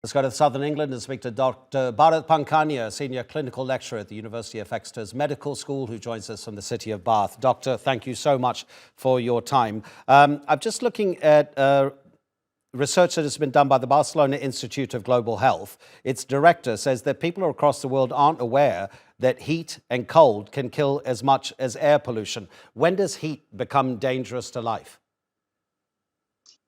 Let's go to southern England and speak to Dr. Bharat Pankhania, Senior Clinical Lecturer at the University of Exeter's Medical School, who joins us from the city of Bath. Doctor, thank you so much for your time. I'm just looking at research that has been done by the Barcelona Institute of Global Health. Its director says that people across the world aren't aware that heat and cold can kill as much as air pollution. When does heat become dangerous to life?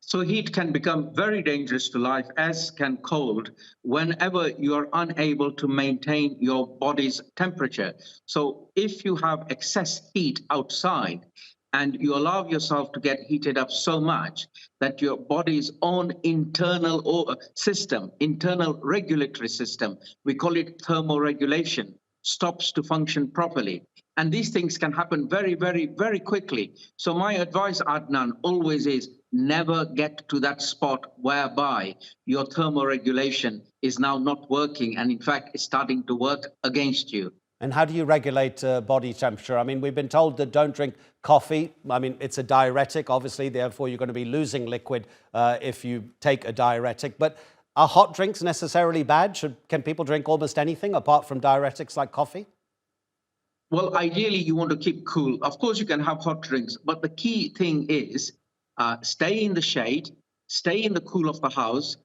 So heat can become very dangerous to life, as can cold, whenever you are unable to maintain your body's temperature. So if you have excess heat outside and you allow yourself to get heated up so much that your body's own internal system, internal regulatory system, we call it thermoregulation, stops to function properly. And these things can happen very, very, very quickly. So my advice, Adnan, always is never get to that spot whereby your thermoregulation is now not working and in fact is starting to work against you. And how do you regulate body temperature? I mean, we've been told that don't drink coffee. I mean, it's a diuretic, obviously, therefore you're going to be losing liquid if you take a diuretic. But are hot drinks necessarily bad? Can people drink almost anything apart from diuretics like coffee? Well, ideally, you want to keep cool. Of course, you can have hot drinks, but the key thing is stay in the shade, stay in the cool of the house,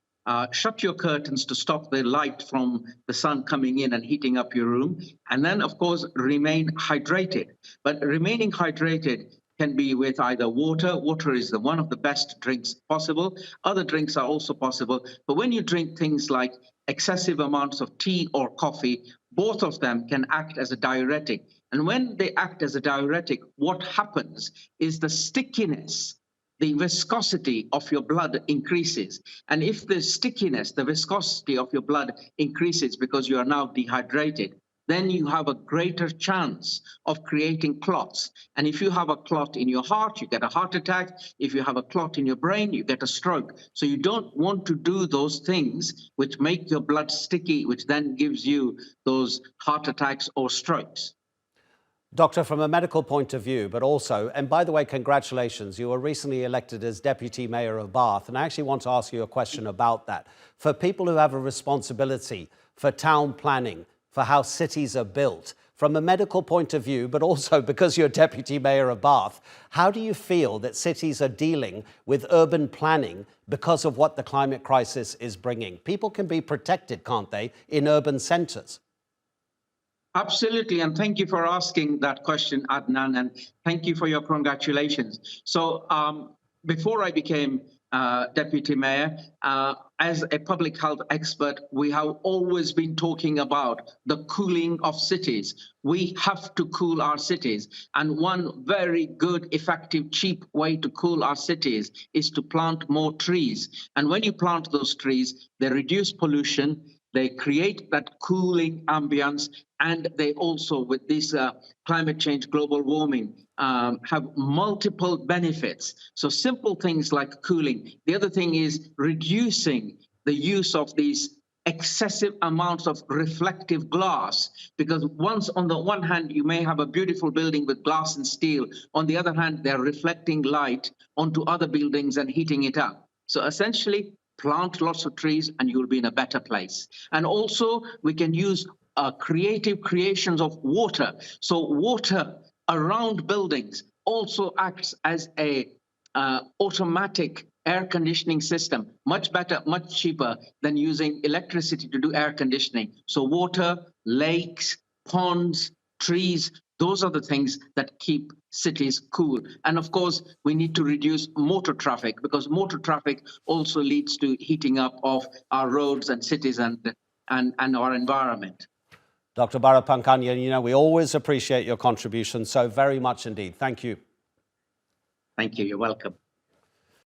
shut your curtains to stop the light from the sun coming in and heating up your room. And then, of course, remain hydrated. But remaining hydrated can be with either water. Water is one of the best drinks possible. Other drinks are also possible. But when you drink things like excessive amounts of tea or coffee, both of them can act as a diuretic. And when they act as a diuretic, what happens is the stickiness, the viscosity of your blood increases. And if the stickiness, the viscosity of your blood increases because you are now dehydrated, then you have a greater chance of creating clots. And if you have a clot in your heart, you get a heart attack. If you have a clot in your brain, you get a stroke. So you don't want to do those things which make your blood sticky, which then gives you those heart attacks or strokes. Doctor, from a medical point of view, but also, and by the way, congratulations, you were recently elected as Deputy Mayor of Bath, and I actually want to ask you a question about that. For people who have a responsibility for town planning, for how cities are built, from a medical point of view, but also because you're Deputy Mayor of Bath, how do you feel that cities are dealing with urban planning because of what the climate crisis is bringing? People can be protected, can't they, in urban centres? Absolutely, and thank you for asking that question, Adnan, and thank you for your congratulations. So before I became Deputy Mayor, as a public health expert, we have always been talking about the cooling of cities. We have to cool our cities. And one very good, effective, cheap way to cool our cities is to plant more trees. And when you plant those trees, they reduce pollution, they create that cooling ambience, and they also, with this climate change, global warming, have multiple benefits. So simple things like cooling. The other thing is reducing the use of these excessive amounts of reflective glass, because once on the one hand you may have a beautiful building with glass and steel, on the other hand they're reflecting light onto other buildings and heating it up. So essentially, plant lots of trees and you'll be in a better place. And also we can use creative creations of water. So water around buildings also acts as a automatic air conditioning system, much better, much cheaper than using electricity to do air conditioning. So water, lakes, ponds, trees, those are the things that keep cities cool. And of course, we need to reduce motor traffic, because motor traffic also leads to heating up of our roads and cities and our environment. Dr. Bharat Pankhania, you know, we always appreciate your contribution so very much indeed. Thank you. Thank you. You're welcome.